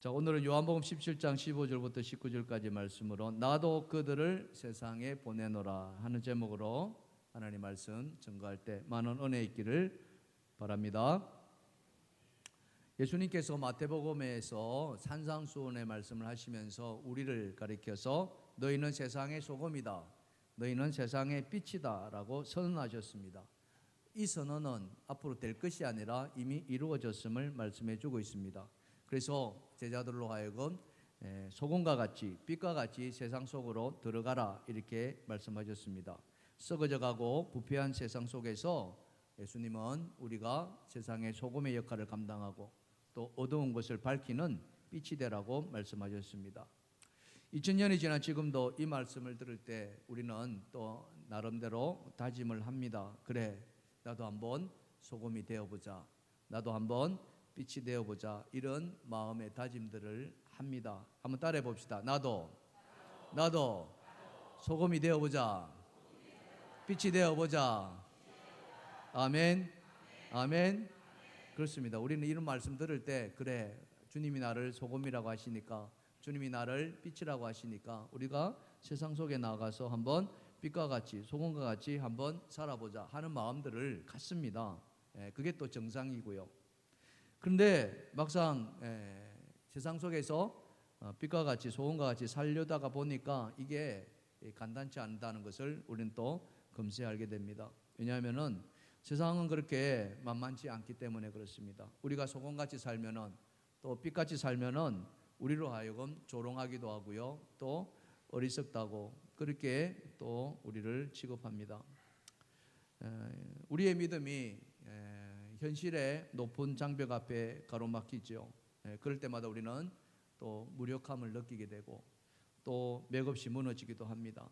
자, 오늘은 요한복음 17장 15절부터 19절까지 말씀으로 나도 그들을 세상에 보내노라 하는 제목으로 하나님 말씀 증거할 때 많은 은혜 있기를 바랍니다. 예수님께서 마태복음에서 산상수훈의 말씀을 하시면서 우리를 가리켜서 너희는 세상의 소금이다, 너희는 세상의 빛이다 라고 선언하셨습니다. 이 선언은 앞으로 될 것이 아니라 이미 이루어졌음을 말씀해 주고 있습니다. 그래서 제자들로 하여금 소금과 같이 빛과 같이 세상 속으로 들어가라 이렇게 말씀하셨습니다. 썩어져가고 부패한 세상 속에서 예수님은 우리가 세상의 소금의 역할을 감당하고 또 어두운 것을 밝히는 빛이 되라고 말씀하셨습니다. 2000년이 지난 지금도 이 말씀을 들을 때 우리는 또 나름대로 다짐을 합니다. 그래, 나도 한번 소금이 되어보자, 나도 한번 빛이 되어보자, 이런 마음의 다짐들을 합니다. 한번 따라해 봅시다. 나도 소금이 되어보자, 빛이 되어보자. 아멘, 아멘. 그렇습니다. 우리는 이런 말씀 들을 때 그래, 주님이 나를 소금이라고 하시니까, 주님이 나를 빛이라고 하시니까 우리가 세상 속에 나가서 한번 빛과 같이 소금과 같이 한번 살아보자 하는 마음들을 갖습니다. 그게 또 정상이고요. 그런데 막상 세상 속에서 빛과 같이 소금과 같이 살려다가 보니까 이게 간단치 않다는 것을 우리는 또 금세 알게 됩니다. 왜냐하면은 세상은 그렇게 만만치 않기 때문에 그렇습니다. 우리가 소금같이 살면은 또 빛같이 살면은 우리로 하여금 조롱하기도 하고요, 또 어리석다고 그렇게 또 우리를 취급합니다. 우리의 믿음이 현실의 높은 장벽 앞에 가로막히죠. 그럴 때마다 우리는 또 무력함을 느끼게 되고 또 맥없이 무너지기도 합니다.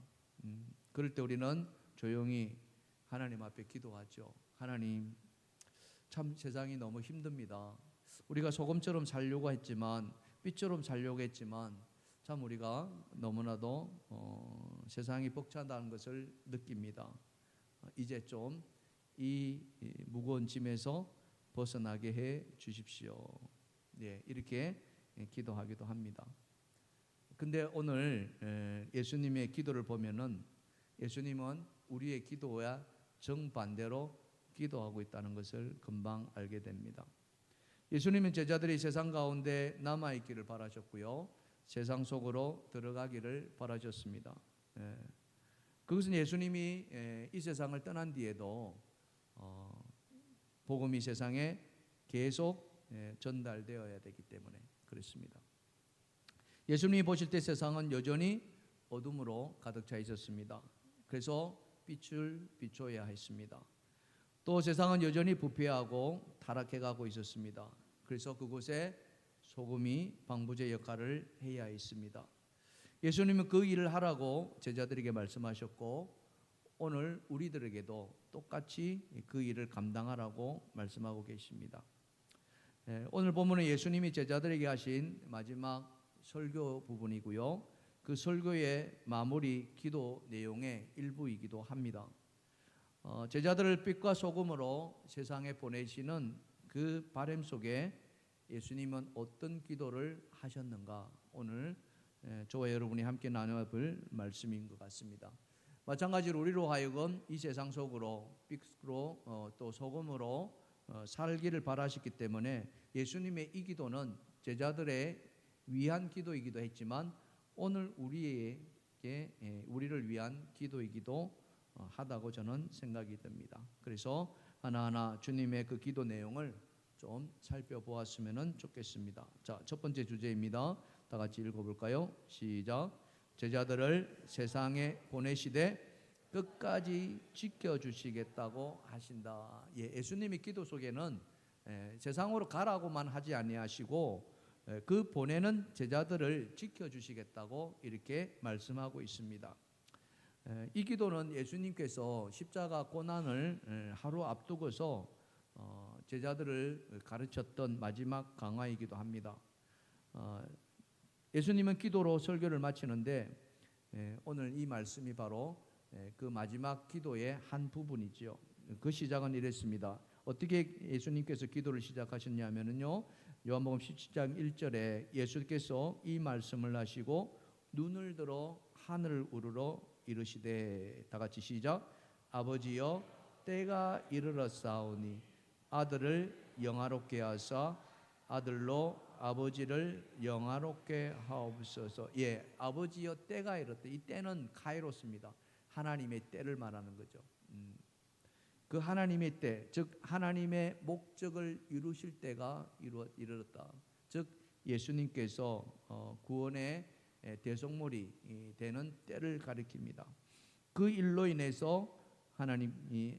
그럴 때 우리는 조용히 하나님 앞에 기도하죠. 하나님, 참 세상이 너무 힘듭니다. 우리가 소금처럼 살려고 했지만, 빛처럼 살려고 했지만 참 우리가 너무나도 세상이 벅차다는 것을 느낍니다. 이제 좀 이 무거운 짐에서 벗어나게 해 주십시오. 이렇게 기도하기도 합니다. 근데 오늘 예수님의 기도를 보면은 예수님은 우리의 기도와 정반대로 기도하고 있다는 것을 금방 알게 됩니다. 예수님은 제자들이 세상 가운데 남아있기를 바라셨고요, 세상 속으로 들어가기를 바라셨습니다. 그것은 예수님이 이 세상을 떠난 뒤에도 복음이 세상에 계속 전달되어야 되기 때문에 그렇습니다. 예수님이 보실 때 세상은 여전히 어둠으로 가득 차 있었습니다. 그래서 빛을 비춰야 했습니다. 또 세상은 여전히 부패하고 타락해 가고 있었습니다. 그래서 그곳에 소금이 방부제 역할을 해야 했습니다. 예수님은 그 일을 하라고 제자들에게 말씀하셨고 오늘 우리들에게도 똑같이 그 일을 감당하라고 말씀하고 계십니다. 오늘 본문은 예수님이 제자들에게 하신 마지막 설교 부분이고요, 그 설교의 마무리 기도 내용의 일부이기도 합니다. 제자들을 빛과 소금으로 세상에 보내시는 그 바람 속에 예수님은 어떤 기도를 하셨는가, 오늘 저와 여러분이 함께 나눠볼 말씀인 것 같습니다. 마찬가지로 우리로 하여금 이 세상 속으로 빛으로 또 소금으로 살기를 바라셨기 때문에 예수님의 이 기도는 제자들의 위한 기도이기도 했지만 오늘 우리를 위한 기도이기도 하다고 저는 생각이 듭니다. 그래서 하나하나 주님의 그 기도 내용을 좀 살펴보았으면 좋겠습니다. 자, 첫 번째 주제입니다. 다 같이 읽어볼까요? 시작. 제자들을 세상에 보내시되 끝까지 지켜주시겠다고 하신다. 예수님의 기도 속에는 세상으로 가라고만 하지 아니하시고 그 보내는 제자들을 지켜주시겠다고 이렇게 말씀하고 있습니다. 이 기도는 예수님께서 십자가 고난을 하루 앞두고서 제자들을 가르쳤던 마지막 강화이기도 합니다. 예수님은 기도로 설교를 마치는데 오늘 이 말씀이 바로 그 마지막 기도의 한 부분이죠. 그 시작은 이랬습니다. 어떻게 예수님께서 기도를 시작하셨냐면요, 요한복음 17장 1절에 예수께서 이 말씀을 하시고 눈을 들어 하늘을 우러러 이르시되, 다 같이 시작. 아버지여, 때가 이르렀사오니 아들을 영화롭게 하사 아들로 아버지를 영화롭게 하옵소서. 예, 아버지여, 때가 이르렀다. 이 때는 카이로스입니다. 하나님의 때를 말하는 거죠. 그 하나님의 때, 즉 하나님의 목적을 이루실 때가 이르렀다. 즉 예수님께서 구원의 대속물이 되는 때를 가리킵니다. 그 일로 인해서 하나님이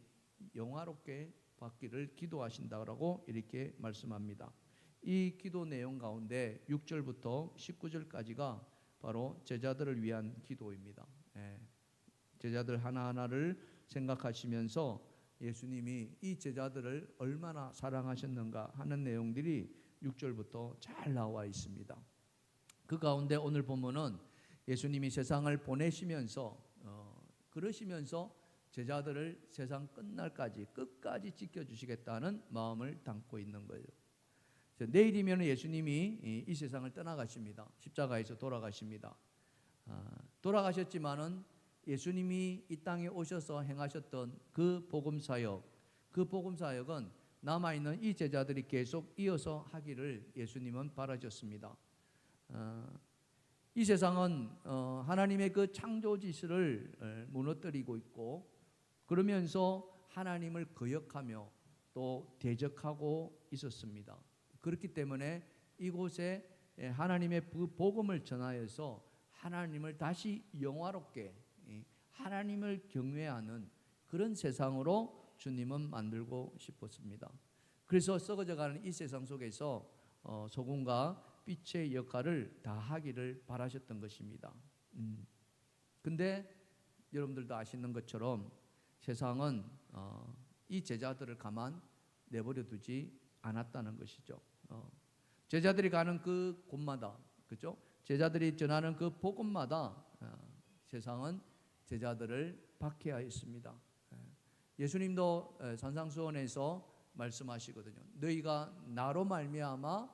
영화롭게 받기를 기도하신다고 이렇게 말씀합니다. 이 기도 내용 가운데 6절부터 19절까지가 바로 제자들을 위한 기도입니다. 제자들 하나하나를 생각하시면서 예수님이 이 제자들을 얼마나 사랑하셨는가 하는 내용들이 6절부터 잘 나와 있습니다. 그 가운데 오늘 본문은 예수님이 세상을 보내시면서 그러시면서 제자들을 세상 끝날까지 끝까지 지켜주시겠다는 마음을 담고 있는 거예요. 내일이면 예수님이 이 세상을 떠나가십니다. 십자가에서 돌아가십니다. 돌아가셨지만은 예수님이 이 땅에 오셔서 행하셨던 그 복음사역, 그 복음사역은 남아있는 이 제자들이 계속 이어서 하기를 예수님은 바라셨습니다. 이 세상은 하나님의 그 창조 지시를 무너뜨리고 있고, 그러면서 하나님을 거역하며 또 대적하고 있었습니다. 그렇기 때문에 이곳에 하나님의 복음을 전하여서 하나님을 다시 영화롭게, 하나님을 경외하는 그런 세상으로 주님은 만들고 싶었습니다. 그래서 썩어져가는 이 세상 속에서 소금과 빛의 역할을 다 하기를 바라셨던 것입니다. 근데 여러분들도 아시는 것처럼 세상은 이 제자들을 가만 내버려 두지 않았다는 것이죠. 제자들이 가는 그 곳마다, 그죠? 제자들이 전하는 그 복음마다 세상은 제자들을 박해하였습니다. 예수님도 산상수훈에서 말씀하시거든요. 너희가 나로 말미암아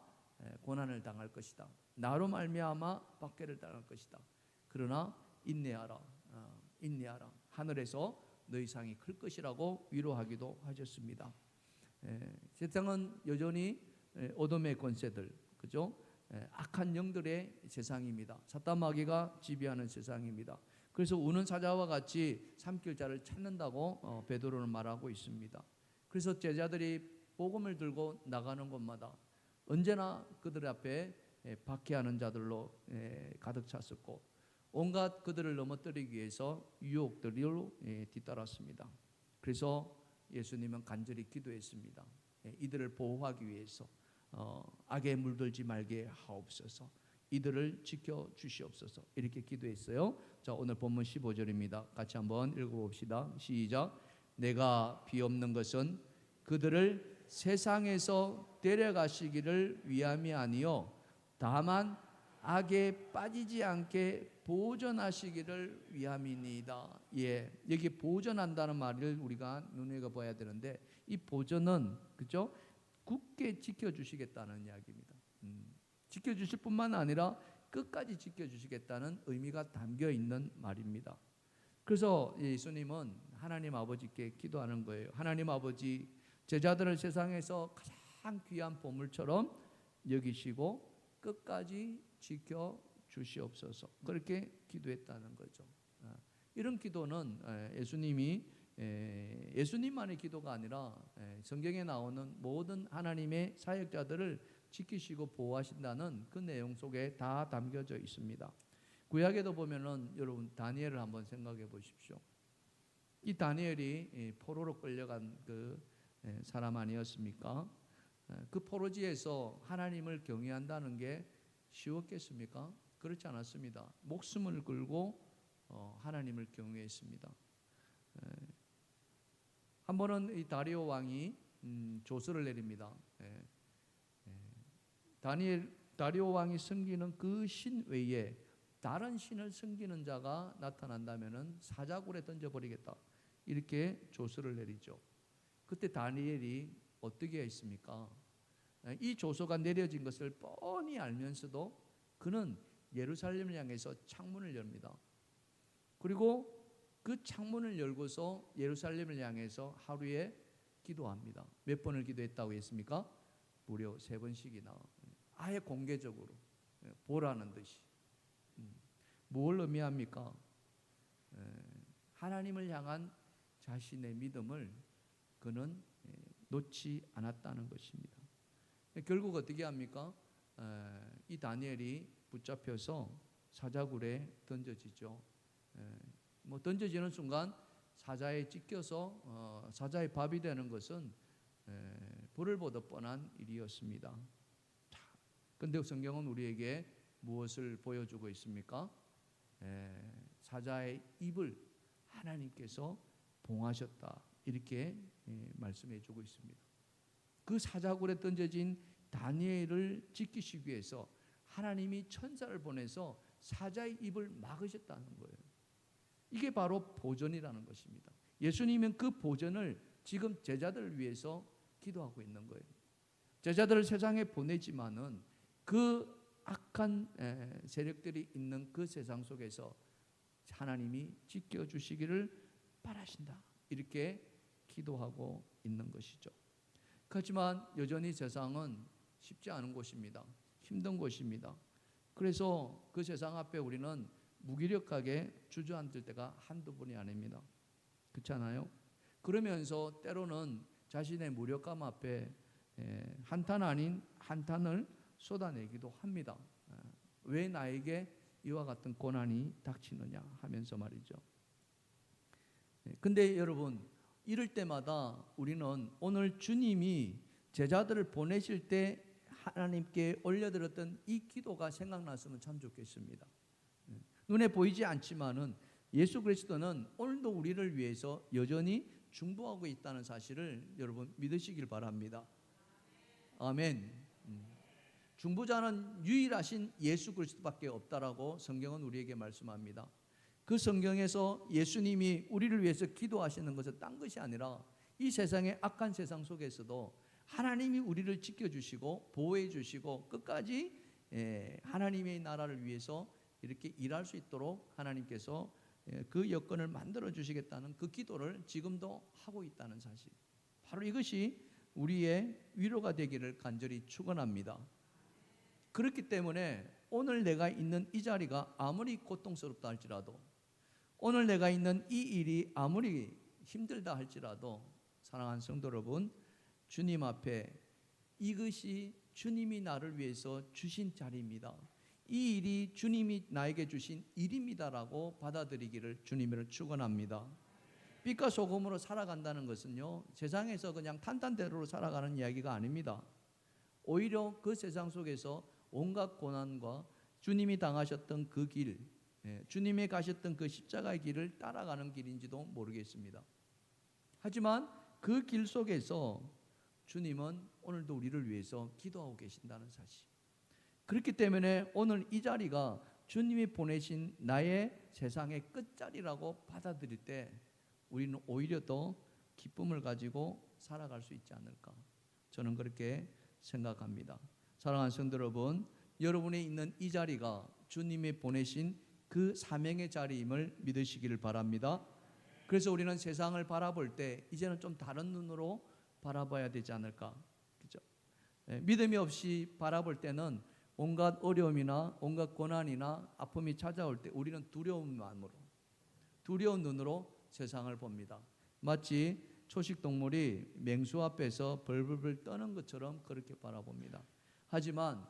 고난을 당할 것이다. 나로 말미암아 박해를 당할 것이다. 그러나 인내하라. 인내하라. 하늘에서 너희 상이 클 것이라고 위로하기도 하셨습니다. 세상은 여전히 어둠의 권세들, 그죠? 악한 영들의 세상입니다. 사탄 마귀가 지배하는 세상입니다. 그래서 우는 사자와 같이 삼킬 자를 찾는다고 베드로는 말하고 있습니다. 그래서 제자들이 복음을 들고 나가는 곳마다 언제나 그들 앞에 박해하는 자들로 가득 찼었고, 온갖 그들을 넘어뜨리기 위해서 유혹들로 뒤따랐습니다. 그래서 예수님은 간절히 기도했습니다. 이들을 보호하기 위해서 악에 물들지 말게 하옵소서. 이들을 지켜주시옵소서. 이렇게 기도했어요. 자, 오늘 본문 15절입니다. 같이 한번 읽어봅시다. 시작. 내가 비옵는 것은 그들을 세상에서 데려가시기를 위함이 아니요 다만 악에 빠지지 않게 보존하시기를 위함이니이다. 예, 여기 보존한다는 말을 우리가 눈여겨봐야 되는데, 이 보존은, 그죠? 굳게 지켜주시겠다는 이야기입니다. 지켜주실 뿐만 아니라 끝까지 지켜주시겠다는 의미가 담겨 있는 말입니다. 그래서 예수님은 하나님 아버지께 기도하는 거예요. 하나님 아버지, 제자들을 세상에서 가장 귀한 보물처럼 여기시고 끝까지 지켜주시옵소서. 그렇게 기도했다는 거죠. 이런 기도는 예수님만의 기도가 아니라 성경에 나오는 모든 하나님의 사역자들을 지키시고 보호하신다는 그 내용 속에 다 담겨져 있습니다. 구약에도 보면은 여러분 다니엘을 한번 생각해 보십시오. 이 다니엘이 포로로 끌려간 그 사람 아니었습니까? 그 포로지에서 하나님을 경외한다는 게 쉬웠겠습니까? 그렇지 않았습니다. 목숨을 걸고 하나님을 경외했습니다. 한 번은 이 다리오 왕이 조서를 내립니다. 다리오 왕이 섬기는 그 신 외에 다른 신을 섬기는 자가 나타난다면은 사자굴에 던져버리겠다. 이렇게 조서를 내리죠. 그때 다니엘이 어떻게 했습니까? 이 조서가 내려진 것을 뻔히 알면서도 그는 예루살렘을 향해서 창문을 엽니다. 그리고 그 창문을 열고서 예루살렘을 향해서 하루에 기도합니다. 몇 번을 기도했다고 했습니까? 무려 3번씩이나. 아예 공개적으로 보라는 듯이. 뭘 의미합니까? 하나님을 향한 자신의 믿음을 그는 놓지 않았다는 것입니다. 결국 어떻게 합니까? 이 다니엘이 붙잡혀서 사자굴에 던져지죠. 던져지는 순간 사자에 찢겨서 사자의 밥이 되는 것은 불을 보듯 뻔한 일이었습니다. 그런데 성경은 우리에게 무엇을 보여주고 있습니까? 사자의 입을 하나님께서 봉하셨다, 이렇게 말씀해 주고 있습니다. 그 사자굴에 던져진 다니엘을 지키시기 위해서 하나님이 천사를 보내서 사자의 입을 막으셨다는 거예요. 이게 바로 보전이라는 것입니다. 예수님은 그 보전을 지금 제자들을 위해서 기도하고 있는 거예요. 제자들을 세상에 보내지만은 그 악한 세력들이 있는 그 세상 속에서 하나님이 지켜주시기를 바라신다, 이렇게 기도하고 있는 것이죠. 하지만 여전히 세상은 쉽지 않은 곳입니다. 힘든 곳입니다. 그래서 그 세상 앞에 우리는 무기력하게 주저앉을 때가 한두 번이 아닙니다. 그렇지 않아요? 그러면서 때로는 자신의 무력감 앞에 한탄 아닌 한탄을 쏟아내기도 합니다. 왜 나에게 이와 같은 고난이 닥치느냐 하면서 말이죠. 근데 여러분, 이럴 때마다 우리는 오늘 주님이 제자들을 보내실 때 하나님께 올려드렸던 이 기도가 생각났으면 참 좋겠습니다. 눈에 보이지 않지만은 예수 그리스도는 오늘도 우리를 위해서 여전히 중보하고 있다는 사실을 여러분 믿으시길 바랍니다. 아멘. 중보자는 유일하신 예수 그리스도밖에 없다라고 성경은 우리에게 말씀합니다. 그 성경에서 예수님이 우리를 위해서 기도하시는 것은 딴 것이 아니라 이 세상의 악한 세상 속에서도 하나님이 우리를 지켜주시고 보호해 주시고 끝까지 하나님의 나라를 위해서 이렇게 일할 수 있도록 하나님께서 그 여건을 만들어 주시겠다는 그 기도를 지금도 하고 있다는 사실, 바로 이것이 우리의 위로가 되기를 간절히 축원합니다. 그렇기 때문에 오늘 내가 있는 이 자리가 아무리 고통스럽다 할지라도, 오늘 내가 있는 이 일이 아무리 힘들다 할지라도, 사랑하는 성도 여러분, 주님 앞에 이것이 주님이 나를 위해서 주신 자리입니다, 이 일이 주님이 나에게 주신 일입니다라고 받아들이기를 주님을 축원합니다. 빛과 소금으로 살아간다는 것은요, 세상에서 그냥 탄탄대로로 살아가는 이야기가 아닙니다. 오히려 그 세상 속에서 온갖 고난과 주님이 당하셨던 그 길, 주님이 가셨던 그 십자가의 길을 따라가는 길인지도 모르겠습니다. 하지만 그 길 속에서 주님은 오늘도 우리를 위해서 기도하고 계신다는 사실, 그렇기 때문에 오늘 이 자리가 주님이 보내신 나의 세상의 끝자리라고 받아들일 때 우리는 오히려 더 기쁨을 가지고 살아갈 수 있지 않을까, 저는 그렇게 생각합니다. 사랑하는 성도 여러분, 여러분이 있는 이 자리가 주님이 보내신 그 사명의 자리임을 믿으시기를 바랍니다. 그래서 우리는 세상을 바라볼 때 이제는 좀 다른 눈으로 바라봐야 되지 않을까, 그죠? 믿음이 없이 바라볼 때는 온갖 어려움이나 온갖 고난이나 아픔이 찾아올 때 우리는 두려운 마음으로, 두려운 눈으로 세상을 봅니다. 마치 초식 동물이 맹수 앞에서 벌벌벌 떠는 것처럼 그렇게 바라봅니다. 하지만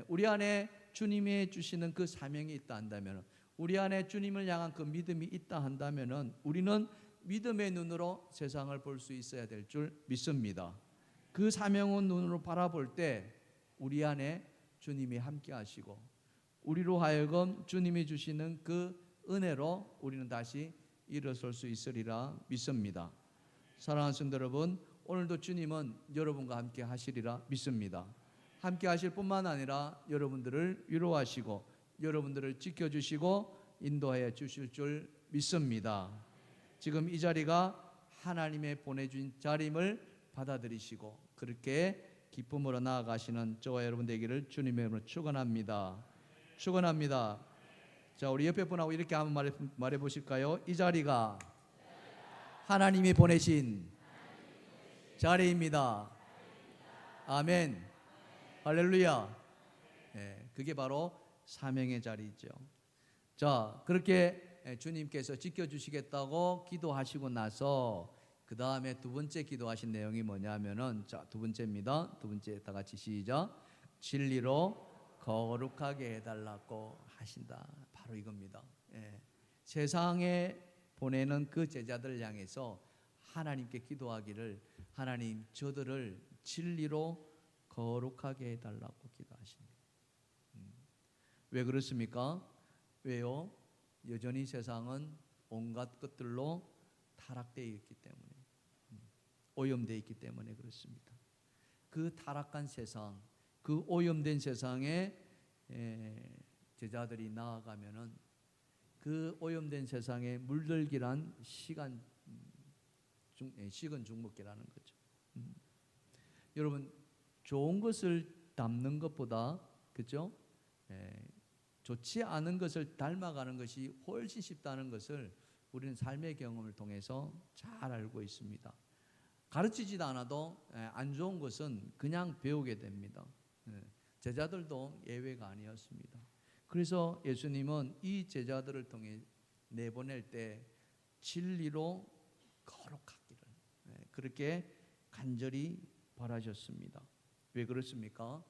우리 안에 주님이 주시는 그 사명이 있다 한다면, 우리 안에 주님을 향한 그 믿음이 있다 한다면 우리는 믿음의 눈으로 세상을 볼 수 있어야 될 줄 믿습니다. 그 사명의 눈으로 바라볼 때 우리 안에 주님이 함께 하시고 우리로 하여금 주님이 주시는 그 은혜로 우리는 다시 일어설 수 있으리라 믿습니다. 사랑하는 성도 여러분, 오늘도 주님은 여러분과 함께 하시리라 믿습니다. 함께 하실 뿐만 아니라 여러분들을 위로하시고 여러분들을 지켜주시고 인도하여 주실 줄 믿습니다. 지금 이 자리가 하나님의 보내준 자리임을 받아들이시고 그렇게 기쁨으로 나아가시는 저와 여러분 되기를 주님의 이름으로 축원합니다. 축원합니다. 자, 우리 옆에 분하고 이렇게 한번 말해 보실까요? 이 자리가 하나님이 보내신 자리입니다. 아멘. 할렐루야. 그게 바로 사명의 자리죠. 자, 그렇게 주님께서 지켜주시겠다고 기도하시고 나서 그 다음에 두 번째 기도하신 내용이 뭐냐면은, 자, 두 번째입니다. 두 번째 다 같이 시작. 진리로 거룩하게 해달라고 하신다. 바로 이겁니다. 세상에 보내는 그 제자들을 향해서 하나님께 기도하기를, 하나님 저들을 진리로 거룩하게 해달라고 기도하십니다. 왜 그렇습니까? 왜요? 여전히 세상은 온갖 것들로 타락되어 있기 때문에, 오염되어 있기 때문에 그렇습니다. 그 타락한 세상, 그 오염된 세상에 제자들이 나아가면은 그 오염된 세상에 물들기란 식은 죽먹기라는 거죠. 여러분, 좋은 것을 담는 것보다, 그죠? 좋지 않은 것을 닮아가는 것이 훨씬 쉽다는 것을 우리는 삶의 경험을 통해서 잘 알고 있습니다. 가르치지도 않아도 안 좋은 것은 그냥 배우게 됩니다. 제자들도 예외가 아니었습니다. 그래서 예수님은 이 제자들을 통해 내보낼 때 진리로 거룩하기를 그렇게 간절히 바라셨습니다. 왜 그렇습니까?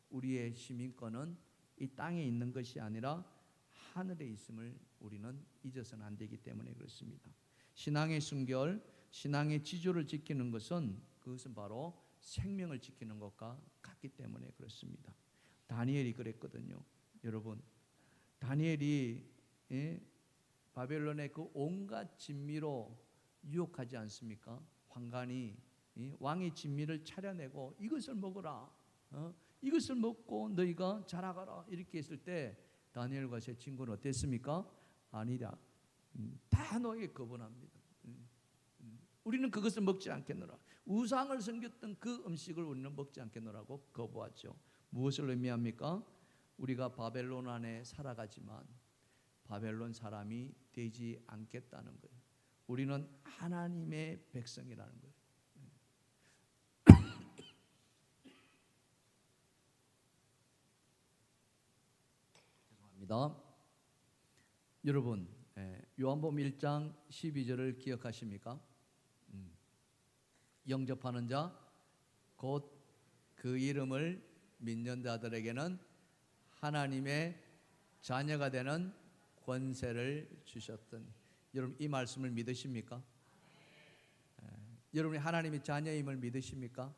우리의 시민권은 이 땅에 있는 것이 아니라 하늘에 있음을 우리는 잊어서는 안 되기 때문에 그렇습니다. 신앙의 순결, 신앙의 지조를 지키는 것은, 그것은 바로 생명을 지키는 것과 같기 때문에 그렇습니다. 다니엘이 그랬거든요. 여러분, 다니엘이 바벨론의 그 온갖 진미로 유혹하지 않습니까? 환관이 왕의 진미를 차려내고 이것을 먹어라, 이것을 먹고 너희가 자라가라 이렇게 했을 때 다니엘과 제 친구는 어땠습니까? 아니라 다 너에게 거부합니다. 우리는 그것을 먹지 않겠노라. 우상을 섬겼던 그 음식을 우리는 먹지 않겠노라고 거부하죠. 무엇을 의미합니까? 우리가 바벨론 안에 살아가지만 바벨론 사람이 되지 않겠다는 거예요. 우리는 하나님의 백성이라는 거예요. 죄송합니다. 여러분, 요한복음 1장 12절을 기억하십니까? 영접하는 자 곧 그 이름을 믿는 자들에게는 하나님의 자녀가 되는 권세를 주셨던, 여러분 이 말씀을 믿으십니까? 여러분이 하나님의 자녀임을 믿으십니까?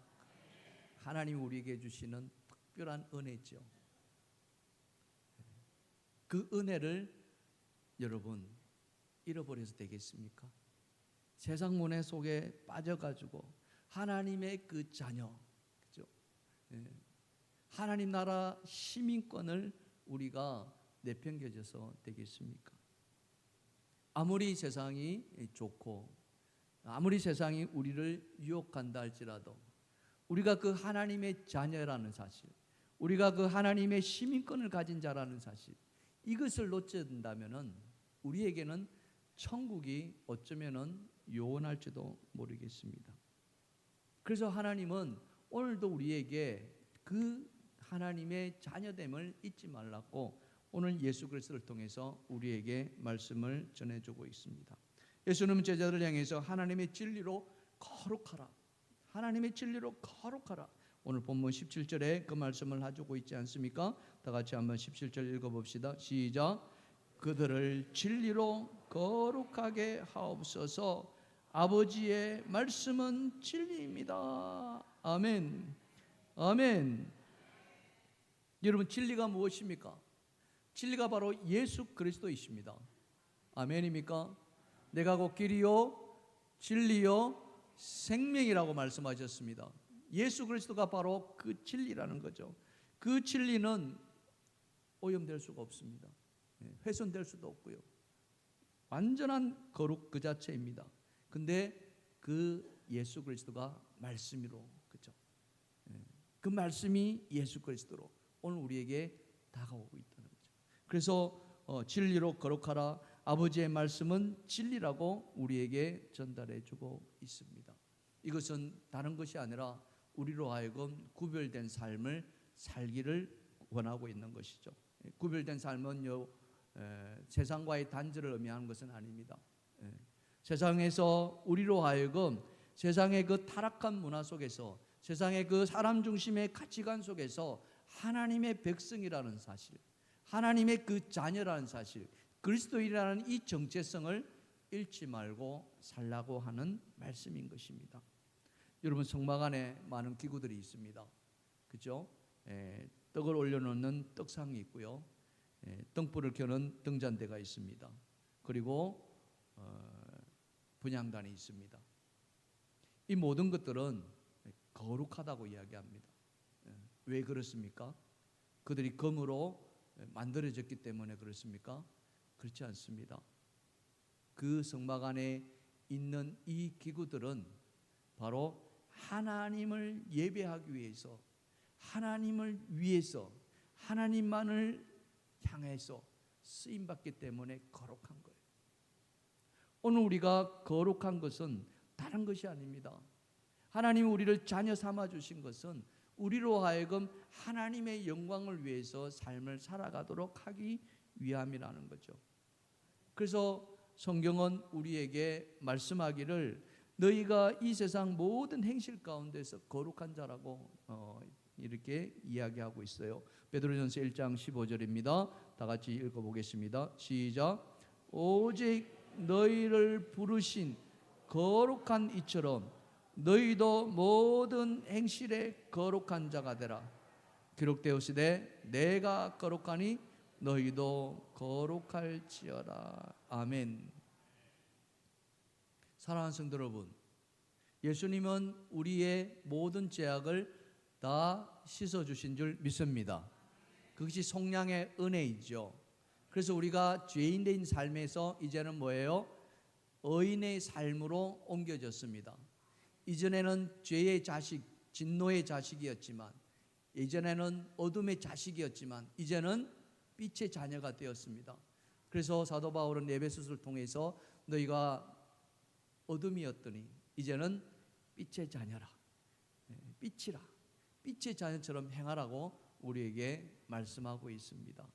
하나님이 우리에게 주시는 특별한 은혜죠. 그 은혜를 여러분 잃어버려서 되겠습니까? 세상 문화 속에 빠져가지고 하나님의 그 자녀, 그죠? 하나님 나라 시민권을 우리가 내팽개쳐서 되겠습니까? 아무리 세상이 좋고 아무리 세상이 우리를 유혹한다 할지라도 우리가 그 하나님의 자녀라는 사실, 우리가 그 하나님의 시민권을 가진 자라는 사실, 이것을 놓친다면은 우리에게는 천국이 어쩌면은 요원할지도 모르겠습니다. 그래서 하나님은 오늘도 우리에게 그 하나님의 자녀됨을 잊지 말라고 오늘 예수 그리스도를 통해서 우리에게 말씀을 전해주고 있습니다. 예수님은 제자들을 향해서 하나님의 진리로 거룩하라, 하나님의 진리로 거룩하라. 오늘 본문 17절에 그 말씀을 해주고 있지 않습니까? 다 같이 한번 17절 읽어봅시다. 시작. 그들을 진리로 거룩하게 하옵소서. 아버지의 말씀은 진리입니다. 아멘. 아멘. 여러분, 진리가 무엇입니까? 진리가 바로 예수 그리스도이십니다. 아멘입니까? 내가 곧 길이요 진리요 생명이라고 말씀하셨습니다. 예수 그리스도가 바로 그 진리라는 거죠. 그 진리는 오염될 수가 없습니다. 훼손될 수도 없고요. 완전한 거룩 그 자체입니다. 근데 그 예수 그리스도가 말씀으로, 그죠? 그 말씀이 예수 그리스도로 오늘 우리에게 다가오고 있다는 거죠. 그래서 진리로 거룩하라. 아버지의 말씀은 진리라고 우리에게 전달해주고 있습니다. 이것은 다른 것이 아니라 우리로 하여금 구별된 삶을 살기를 원하고 있는 것이죠. 구별된 삶은요, 세상과의 단절을 의미하는 것은 아닙니다. 세상에서 우리로 하여금 세상의 그 타락한 문화 속에서, 세상의 그 사람 중심의 가치관 속에서 하나님의 백성이라는 사실, 하나님의 그 자녀라는 사실, 그리스도인이라는 이 정체성을 잃지 말고 살라고 하는 말씀인 것입니다. 여러분, 성막 안에 많은 기구들이 있습니다. 그렇죠? 떡을 올려놓는 떡상이 있고요, 등불을 켜는 등잔대가 있습니다. 그리고 분향단이 있습니다. 이 모든 것들은 거룩하다고 이야기합니다. 왜 그렇습니까? 그들이 금으로 만들어졌기 때문에 그렇습니까? 그렇지 않습니다. 그 성막 안에 있는 이 기구들은 바로 하나님을 예배하기 위해서, 하나님을 위해서, 하나님만을 향해서 쓰임받기 때문에 거룩한 거예요. 오늘 우리가 거룩한 것은 다른 것이 아닙니다. 하나님이 우리를 자녀 삼아 주신 것은 우리로 하여금 하나님의 영광을 위해서 삶을 살아가도록 하기 위함이라는 거죠. 그래서 성경은 우리에게 말씀하기를 너희가 이 세상 모든 행실 가운데서 거룩한 자라고 이렇게 이야기하고 있어요. 베드로전서 1장 15절입니다. 다 같이 읽어보겠습니다. 시작. 오직 너희를 부르신 거룩한 이처럼 너희도 모든 행실에 거룩한 자가 되라. 기록되었으되 내가 거룩하니 너희도 거룩할지어다. 아멘. 사랑하는 성도 여러분, 예수님은 우리의 모든 죄악을 다 씻어주신 줄 믿습니다. 그것이 속량의 은혜이죠. 그래서 우리가 죄인된 삶에서 이제는 뭐예요? 의인의 삶으로 옮겨졌습니다. 이전에는 죄의 자식, 진노의 자식이었지만, 이전에는 어둠의 자식이었지만 이제는 빛의 자녀가 되었습니다. 그래서 사도 바울은 에베소서를 통해서 너희가 어둠이었더니 이제는 빛의 자녀라, 빛이라, 빛의 자녀처럼 행하라고 우리에게 말씀하고 있습니다.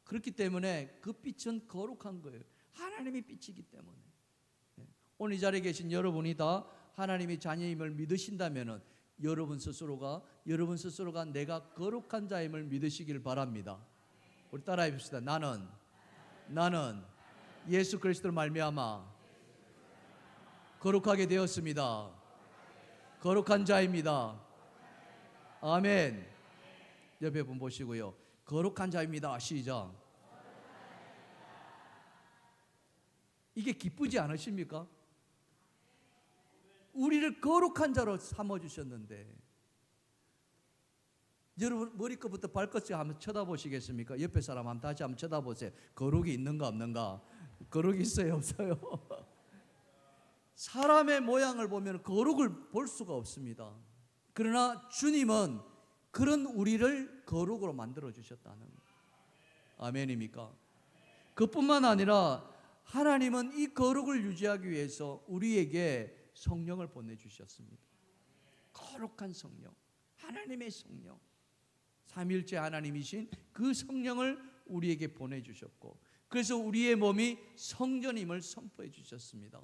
그렇기 때문에 그 빛은 거룩한 거예요. 하나님의 빛이기 때문에. 오늘 이 자리에 계신 여러분이 다 하나님의 자녀임을 믿으신다면 여러분 스스로가 내가 거룩한 자임을 믿으시길 바랍니다. 우리 따라해 봅시다. 나는 예수 그리스도로 말미암아 거룩하게 되었습니다. 거룩한 자입니다. 아멘. 옆에 분 보시고요. 거룩한 자입니다. 시작. 이게 기쁘지 않으십니까? 우리를 거룩한 자로 삼아주셨는데, 여러분 머리끝부터 발끝까지 한번 쳐다보시겠습니까? 옆에 사람 한번 다시 한번 쳐다보세요. 거룩이 있는가 없는가? 거룩이 있어요 없어요? 사람의 모양을 보면 거룩을 볼 수가 없습니다. 그러나 주님은 그런 우리를 거룩으로 만들어 주셨다는 아멘입니까? 그뿐만 아니라 하나님은 이 거룩을 유지하기 위해서 우리에게 성령을 보내주셨습니다. 거룩한 성령, 하나님의 성령, 삼위일체 하나님이신 그 성령을 우리에게 보내주셨고, 그래서 우리의 몸이 성전임을 선포해 주셨습니다.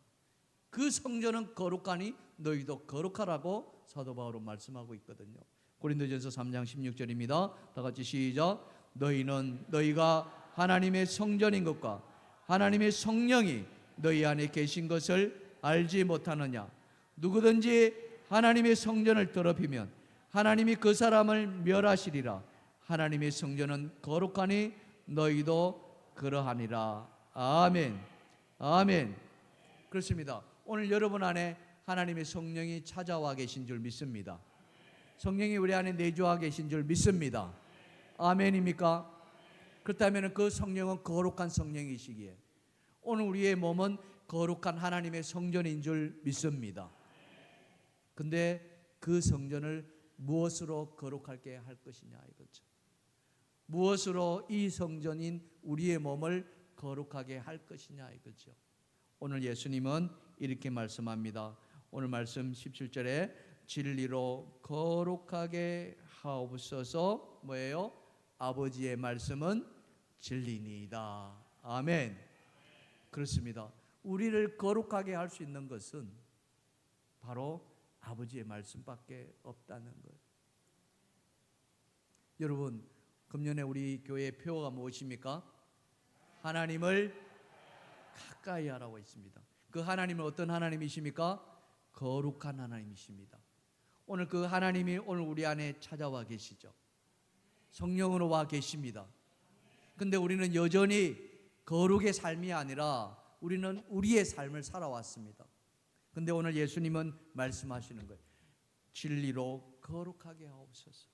그 성전은 거룩하니 너희도 거룩하라고 사도 바울은 말씀하고 있거든요. 고린도전서 3장 16절입니다. 다 같이 시작. 너희가 하나님의 성전인 것과 하나님의 성령이 너희 안에 계신 것을 알지 못하느냐? 누구든지 하나님의 성전을 더럽히면 하나님이 그 사람을 멸하시리라. 하나님의 성전은 거룩하니 너희도 그러하니라. 아멘. 아멘. 그렇습니다. 오늘 여러분 안에 하나님의 성령이 찾아와 계신 줄 믿습니다. 성령이 우리 안에 내주와 계신 줄 믿습니다. 아멘입니까? 그렇다면 그 성령은 거룩한 성령이시기에 오늘 우리의 몸은 거룩한 하나님의 성전인 줄 믿습니다. 근데 그 성전을 무엇으로 거룩하게 할 것이냐 이거죠. 무엇으로 이 성전인 우리의 몸을 거룩하게 할 것이냐 이거죠. 오늘 예수님은 이렇게 말씀합니다. 오늘 말씀 17절에 진리로 거룩하게 하옵소서. 뭐예요? 아버지의 말씀은 진리니이다. 아멘. 그렇습니다. 우리를 거룩하게 할 수 있는 것은 바로 아버지의 말씀밖에 없다는 거예요. 여러분, 금년에 우리 교회의 표어가 무엇입니까? 하나님을 가까이 하라고 했습니다. 그 하나님은 어떤 하나님이십니까? 거룩한 하나님이십니다. 오늘 그 하나님이 오늘 우리 안에 찾아와 계시죠. 성령으로 와 계십니다. 근데 우리는 여전히 거룩의 삶이 아니라 우리는 우리의 삶을 살아왔습니다. 근데 오늘 예수님은 말씀하시는 거예요. 진리로 거룩하게 하옵소서.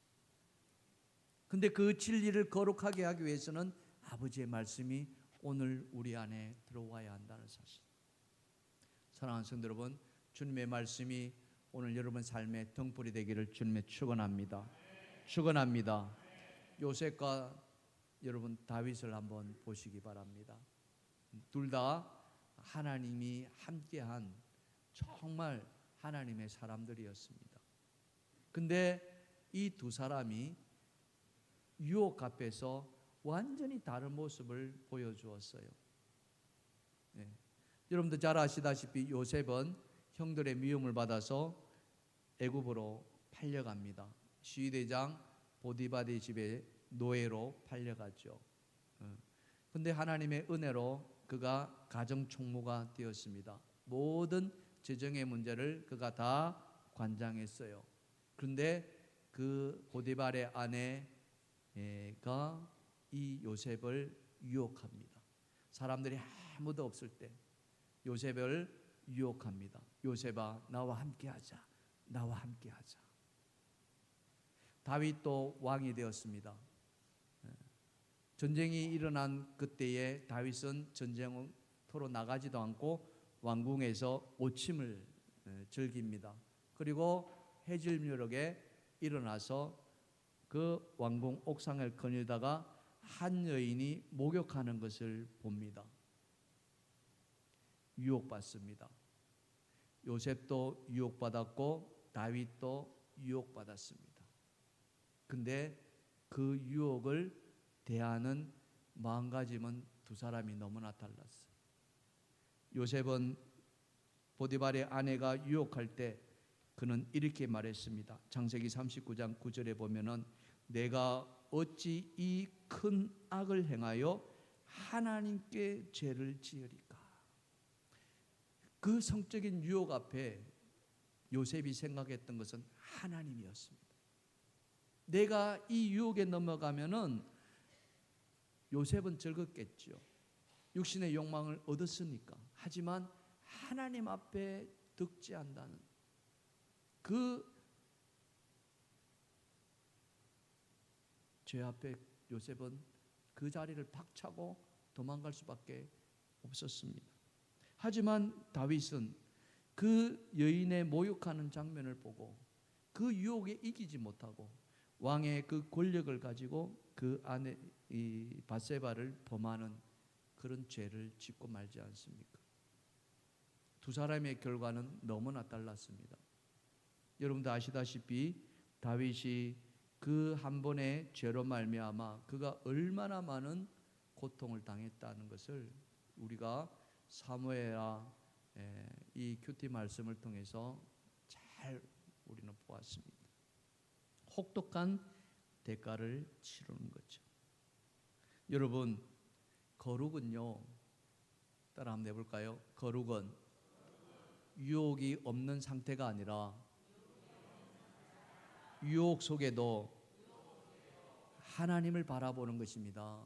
근데 그 진리를 거룩하게 하기 위해서는 아버지의 말씀이 오늘 우리 안에 들어와야 한다는 사실. 사랑하는 성도 여러분, 주님의 말씀이 오늘 여러분 삶의 등불이 되기를 주님의 축원합니다. 축원합니다. 요셉과 여러분 다윗을 한번 보시기 바랍니다. 둘 다 하나님이 함께한 정말 하나님의 사람들이었습니다. 근데 이 두 사람이 유혹 앞에서 완전히 다른 모습을 보여주었어요. 네. 여러분도 잘 아시다시피 요셉은 형들의 미움을 받아서 애굽으로 팔려갑니다. 시위대장 보디바의 집에 노예로 팔려갔죠. 근데 하나님의 은혜로 그가 가정총무가 되었습니다. 모든 재정의 문제를 그가 다 관장했어요. 그런데 그 보디발의 아내가 이 요셉을 유혹합니다. 사람들이 아무도 없을 때 요셉을 유혹합니다. 요셉아, 나와 함께하자. 나와 함께하자. 다윗도 왕이 되었습니다. 전쟁이 일어난 그때에 다윗은 전쟁터로 나가지도 않고 왕궁에서 오침을 즐깁니다. 그리고 해질녘에 일어나서 그 왕궁 옥상을 거닐다가 한 여인이 목욕하는 것을 봅니다. 유혹받습니다. 요셉도 유혹받았고 다윗도 유혹받았습니다. 근데 그 유혹을 대하는 마음가짐은 두 사람이 너무나 달랐어요. 요셉은 보디발의 아내가 유혹할 때 그는 이렇게 말했습니다. 창세기 39장 9절에 보면은 내가 어찌 이 큰 악을 행하여 하나님께 죄를 지으리까. 그 성적인 유혹 앞에 요셉이 생각했던 것은 하나님이었습니다. 내가 이 유혹에 넘어가면은 요셉은 즐겁겠죠. 육신의 욕망을 얻었으니까. 하지만 하나님 앞에 득지한다는 그 죄 앞에 요셉은 그 자리를 박차고 도망갈 수밖에 없었습니다. 하지만 다윗은 그 여인의 모욕하는 장면을 보고 그 유혹에 이기지 못하고 왕의 그 권력을 가지고 그 아내 이 밧세바를 범하는 그런 죄를 짓고 말지 않습니까? 두 사람의 결과는 너무나 달랐습니다. 여러분도 아시다시피 다윗이 그 한 번의 죄로 말미암아 그가 얼마나 많은 고통을 당했다는 것을 우리가 사무엘하 이 큐티 말씀을 통해서 잘 우리는 보았습니다. 혹독한 대가를 치르는 거죠. 여러분, 거룩은요, 따라 한번 해볼까요? 거룩은 유혹이 없는 상태가 아니라 유혹 속에도 하나님을 바라보는 것입니다.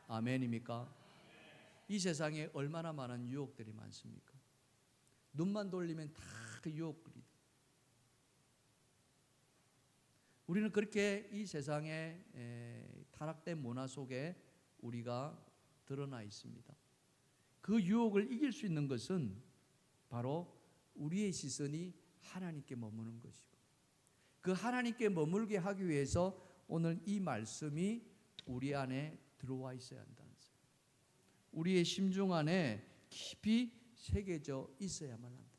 아멘입니까? 이 세상에 얼마나 많은 유혹들이 많습니까? 눈만 돌리면 다 그 유혹들이. 우리는 그렇게 이 세상의 타락된 문화 속에 우리가 드러나 있습니다. 그 유혹을 이길 수 있는 것은 바로 우리의 시선이 하나님께 머무는 것이고 그 하나님께 머물게 하기 위해서 오늘 이 말씀이 우리 안에 들어와 있어야 한다는 거예요. 우리의 심중 안에 깊이 새겨져 있어야만 한다.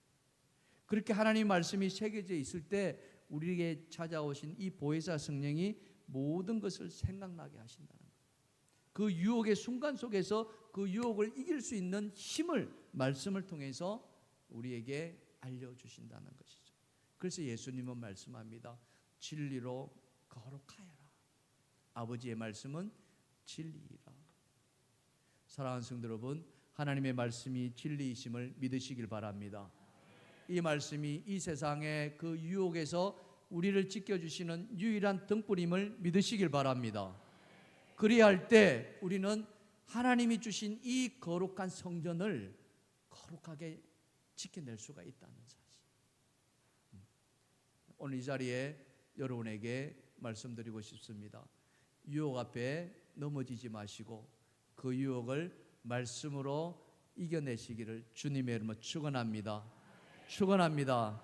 그렇게 하나님 말씀이 새겨져 있을 때 우리에게 찾아오신 이 보혜사 성령이 모든 것을 생각나게 하신다는 거예요. 그 유혹의 순간 속에서 그 유혹을 이길 수 있는 힘을 말씀을 통해서 우리에게 알려주신다는 것이죠. 그래서 예수님은 말씀합니다. 진리로 거룩하여라. 아버지의 말씀은 진리이라. 사랑하는 성도 여러분, 하나님의 말씀이 진리이심을 믿으시길 바랍니다. 이 말씀이 이 세상의 그 유혹에서 우리를 지켜주시는 유일한 등불임을 믿으시길 바랍니다. 그리야 할 때 우리는 하나님이 주신 이 거룩한 성전을 거룩하게 지켜낼 수가 있다는 사실. 오늘 이 자리에 여러분에게 말씀드리고 싶습니다. 유혹 앞에 넘어지지 마시고 그 유혹을 말씀으로 이겨내시기를 주님의 이름으로 축원합니다. 축원합니다.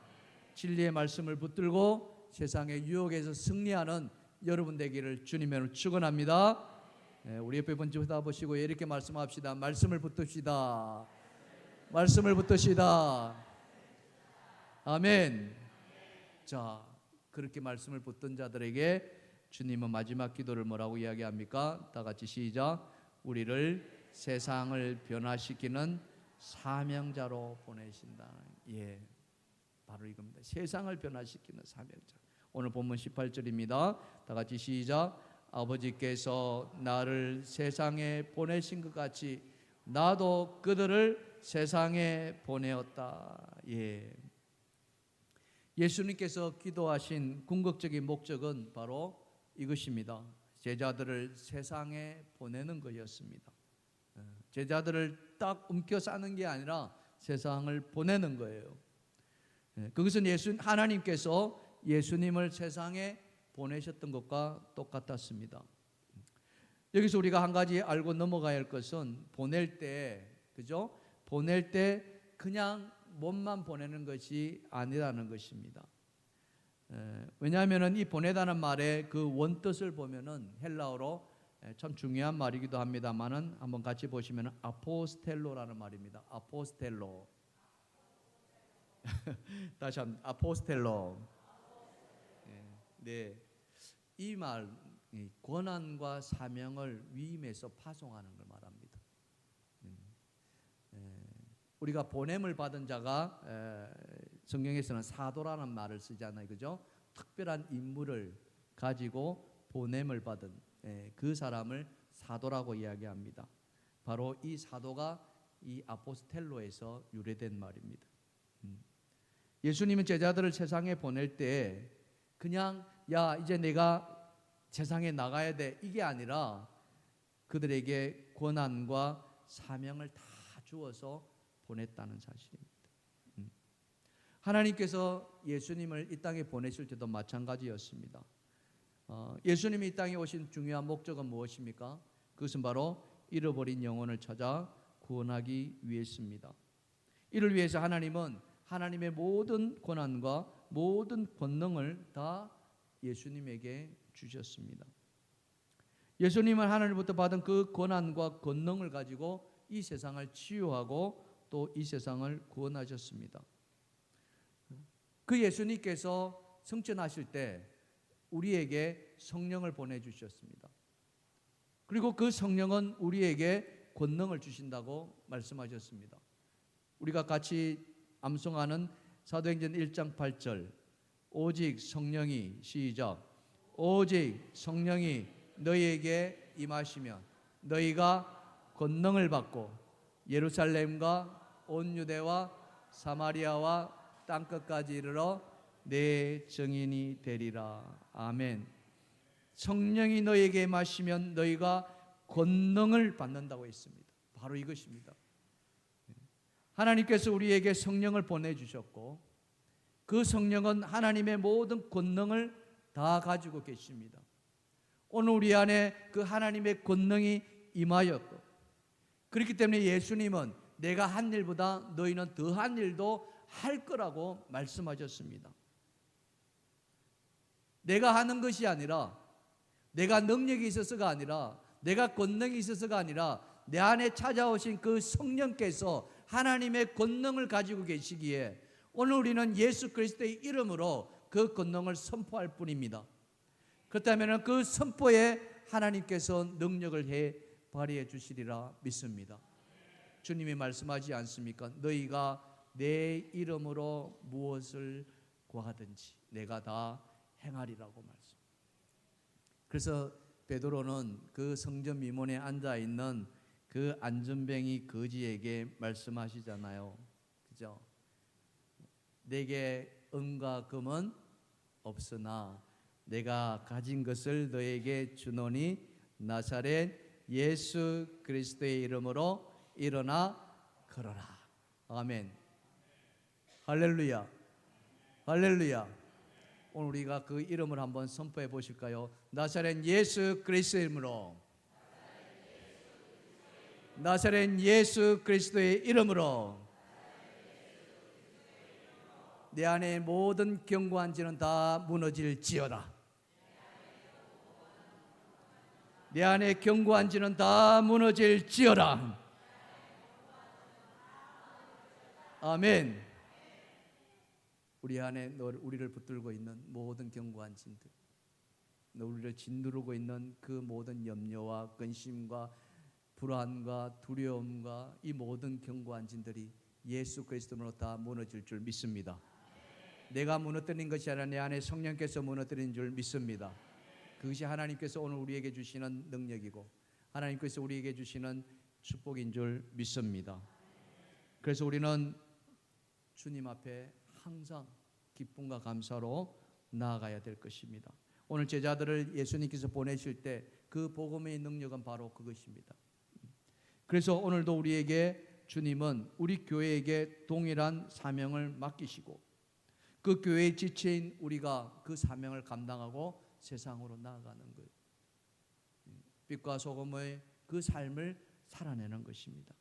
진리의 말씀을 붙들고 세상의 유혹에서 승리하는 여러분 되기를 주님의 이름으로 축원합니다. 우리 옆에 분 쳐다보시고 이렇게 말씀합시다. 말씀을 붙듭시다. 말씀을 붙듭시다. 아멘. 자, 그렇게 말씀을 붙든 자들에게 주님은 마지막 기도를 뭐라고 이야기합니까? 다 같이 시작. 우리를 세상을 변화시키는 사명자로 보내신다. 예, 바로 이겁니다. 세상을 변화시키는 사명자. 오늘 본문 18절입니다. 다 같이 시작. 아버지께서 나를 세상에 보내신 것 같이 나도 그들을 세상에 보내었다. 예. 예수님께서 기도하신 궁극적인 목적은 바로 이것입니다. 제자들을 세상에 보내는 것이었습니다. 제자들을 딱 움켜 싸는 게 아니라 세상을 보내는 거예요. 그것은 하나님께서 예수님을 세상에 보내셨던 것과 똑같았습니다. 여기서 우리가 한 가지 알고 넘어가야 할 것은 보낼 때, 그죠? 보낼 때 그냥 몸만 보내는 것이 아니라는 것입니다. 왜냐하면 이 보내다는 말의 그 원뜻을 보면은 헬라어로 참 중요한 말이기도 합니다만은 한번 같이 보시면 아포스텔로라는 말입니다. 아포스텔로. 다시 한번 아포스텔로. 네, 이 말 권한과 사명을 위임해서 파송하는 걸 말합니다. 우리가 보냄을 받은 자가 성경에서는 사도라는 말을 쓰잖아요, 그죠? 특별한 임무를 가지고 보냄을 받은 그 사람을 사도라고 이야기합니다. 바로 이 사도가 이 아포스텔로에서 유래된 말입니다. 예수님은 제자들을 세상에 보낼 때 그냥 야 이제 내가 세상에 나가야 돼 이게 아니라 그들에게 권한과 사명을 다 주어서 보냈다는 사실입니다. 하나님께서 예수님을 이 땅에 보내실 때도 마찬가지였습니다. 예수님이 이 땅에 오신 중요한 목적은 무엇입니까? 그것은 바로 잃어버린 영혼을 찾아 구원하기 위해서입니다. 이를 위해서 하나님은 하나님의 모든 권한과 모든 권능을 다 예수님에게 주셨습니다. 예수님은 하나님부터 받은 그 권한과 권능을 가지고 이 세상을 치유하고 또 이 세상을 구원하셨습니다. 그 예수님께서 승천하실 때 우리에게 성령을 보내주셨습니다. 그리고 그 성령은 우리에게 권능을 주신다고 말씀하셨습니다. 우리가 같이 암송하는 사도행전 1장 8절 오직 성령이 시작 오직 성령이 너희에게 임하시면 너희가 권능을 받고 예루살렘과 온 유대와 사마리아와 땅끝까지 이르러 내 증인이 되리라. 아멘. 성령이 너희에게 임하시면 너희가 권능을 받는다고 했습니다. 바로 이것입니다. 하나님께서 우리에게 성령을 보내주셨고 그 성령은 하나님의 모든 권능을 다 가지고 계십니다. 오늘 우리 안에 그 하나님의 권능이 임하였고 그렇기 때문에 예수님은 내가 한 일보다 너희는 더한 일도 할 거라고 말씀하셨습니다. 내가 하는 것이 아니라, 내가 능력이 있어서가 아니라, 내가 권능이 있어서가 아니라 내 안에 찾아오신 그 성령께서 하나님의 권능을 가지고 계시기에 오늘 우리는 예수 그리스도의 이름으로 그 권능을 선포할 뿐입니다. 그렇다면 그 선포에 하나님께서 능력을 발휘해 주시리라 믿습니다. 주님이 말씀하지 않습니까? 너희가 내 이름으로 무엇을 구하든지 내가 다 행하리라고 말씀. 그래서 베드로는 그 성전 미문에 앉아 있는 그 안전뱅이 거지에게 말씀하시잖아요. 그죠? 내게 은과 금은 없으나 내가 가진 것을 너에게 주노니 나사렛 예수 그리스도의 이름으로 일어나 걸어라. 아멘. 할렐루야. 할렐루야. 오늘 우리가 그 이름을 한번 선포해 보실까요? 나사렛 예수 그리스도의 이름으로, 나사렛 예수 그리스도의 이름으로 내 안에 모든 견고한 지는 다 무너질지어다. 내 안에 견고한 지는 다 무너질지어다. 아멘. 우리 안에 우리를 붙들고 있는 모든 견고한 진들, 우리를 짓누르고 있는 그 모든 염려와 근심과 불안과 두려움과 이 모든 견고한 진들이 예수 그리스도로 다 무너질 줄 믿습니다. 내가 무너뜨린 것이 아니라 내 안에 성령께서 무너뜨린 줄 믿습니다. 그것이 하나님께서 오늘 우리에게 주시는 능력이고 하나님께서 우리에게 주시는 축복인 줄 믿습니다. 그래서 우리는 주님 앞에 항상 기쁨과 감사로 나아가야 될 것입니다. 오늘 제자들을 예수님께서 보내실 때 그 복음의 능력은 바로 그것입니다. 그래서 오늘도 우리에게 주님은 우리 교회에게 동일한 사명을 맡기시고 그 교회의 지체인 우리가 그 사명을 감당하고 세상으로 나아가는 거예요. 빛과 소금의 그 삶을 살아내는 것입니다.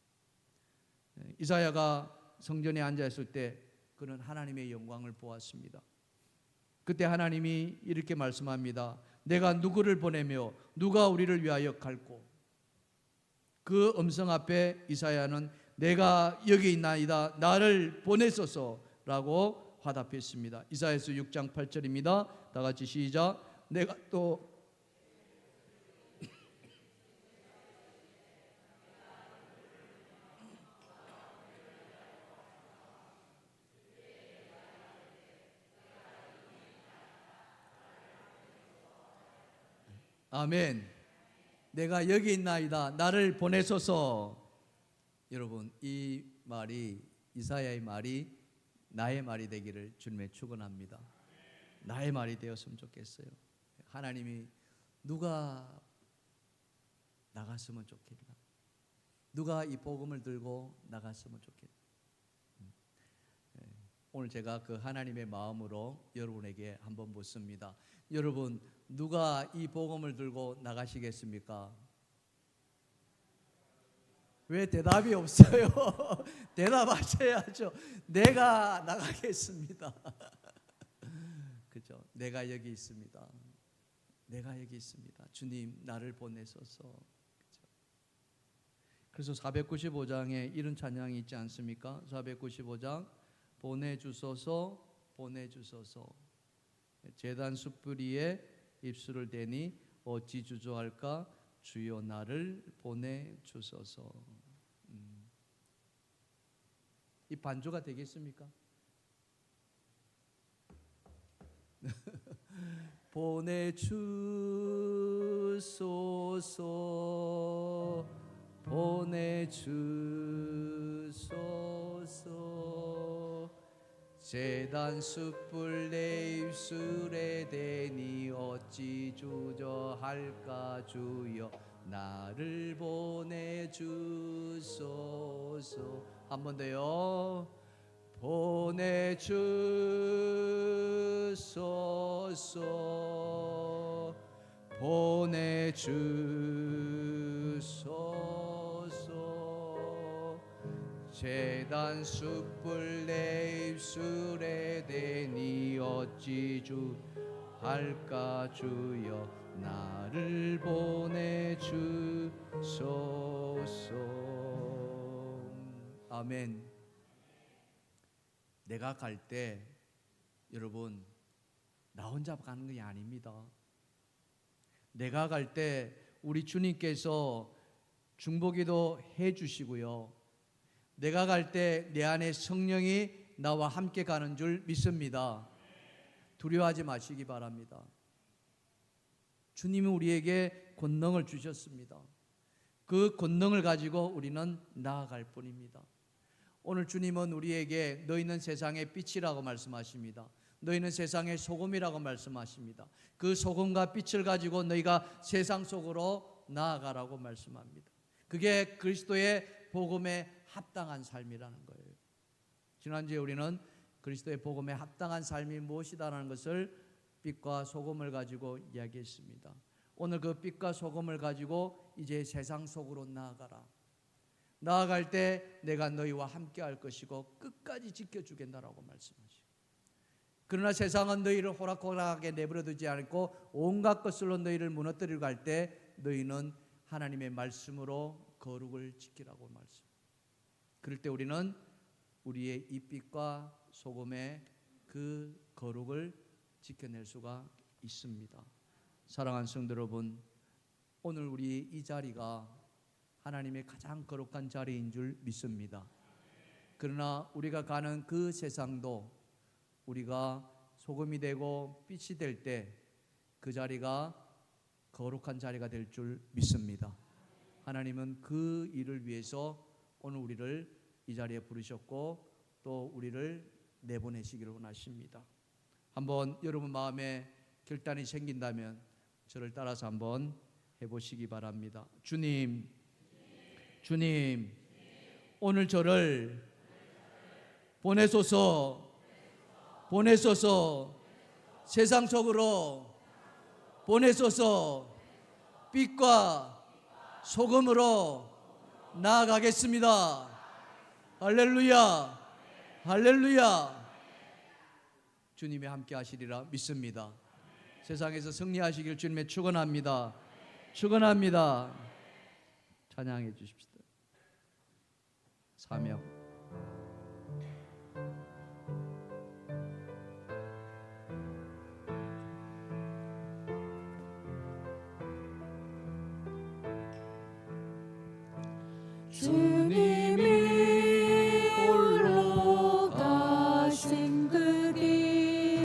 이사야가 성전에 앉아있을 때 그는 하나님의 영광을 보았습니다. 그때 하나님이 이렇게 말씀합니다. 내가 누구를 보내며 누가 우리를 위하여 갈고? 그 음성 앞에 이사야는 내가 여기 있나이다 나를 보내소서라고 화답했습니다. 이사야서 6장 8절입니다. 다 같이 시작. 내가 또 아멘. 내가 여기 있나이다 나를 보내소서. 여러분, 이 말이, 이사야의 말이 나의 말이 되기를 주님의 축원합니다. 나의 말이 되었으면 좋겠어요. 하나님이 누가 나갔으면 좋겠나? 누가 이 복음을 들고 나갔으면 좋겠나? 오늘 제가 그 하나님의 마음으로 여러분에게 한번 묻습니다. 여러분, 누가 이 복음을 들고 나가시겠습니까? 왜 대답이 없어요? 대답하셔야죠. 내가 나가겠습니다. 그죠? 내가 여기 있습니다. 내가 여기 있습니다. 주님 나를 보내소서. 그죠? 그래서 495장에 이런 찬양이 있지 않습니까? 495장 보내주소서 보내주소서. 제단 숯불이에 입술을 대니 어찌 주저할까? 주여 나를 보내주소서. 이 반주가 되겠습니까? 보내주소서 보내주소서. 제단 숯불 내 입술에 대니 어찌 주저할까? 주여 나를 보내주소서. 한 번 더요. 보내주소서 보내주소서. 제단 숯불 내 입술에 대니 어찌 할까 주여 나를 보내주소서. 아멘. 내가 갈 때 여러분 나 혼자 가는 게 아닙니다. 내가 갈 때 우리 주님께서 중보기도 해주시고요, 내가 갈 때 내 안에 성령이 나와 함께 가는 줄 믿습니다. 두려워하지 마시기 바랍니다. 주님이 우리에게 권능을 주셨습니다. 그 권능을 가지고 우리는 나아갈 뿐입니다. 오늘 주님은 우리에게 너희는 세상의 빛이라고 말씀하십니다. 너희는 세상의 소금이라고 말씀하십니다. 그 소금과 빛을 가지고 너희가 세상 속으로 나아가라고 말씀합니다. 그게 그리스도의 복음에 합당한 삶이라는 거예요. 지난주에 우리는 그리스도의 복음에 합당한 삶이 무엇이다라는 것을 빛과 소금을 가지고 이야기했습니다. 오늘 그 빛과 소금을 가지고 이제 세상 속으로 나아가라. 나아갈 때 내가 너희와 함께 할 것이고 끝까지 지켜주겠다라고 말씀하시고, 그러나 세상은 너희를 호락호락하게 내버려두지 않고 온갖 것으로 너희를 무너뜨리고 갈 때 너희는 하나님의 말씀으로 거룩을 지키라고 말씀. 그럴 때 우리는 우리의 이 빛과 소금의 그 거룩을 지켜낼 수가 있습니다. 사랑하는 성도 여러분, 오늘 우리 이 자리가 하나님의 가장 거룩한 자리인 줄 믿습니다. 그러나 우리가 가는 그 세상도 우리가 소금이 되고 빛이 될 때 그 자리가 거룩한 자리가 될 줄 믿습니다. 하나님은 그 일을 위해서 오늘 우리를 이 자리에 부르셨고 또 우리를 내보내시기를 원하십니다. 한번 여러분 마음에 결단이 생긴다면 저를 따라서 한번 해보시기 바랍니다. 주님, 오늘 저를 보내소서. 세상 속으로 보내소서. 빛과 소금으로 나아가겠습니다. 할렐루야. 주님이 함께 하시리라 믿습니다. 세상에서 승리하시길 주님의 축원합니다. 찬양해 주십시다. 사명. 주님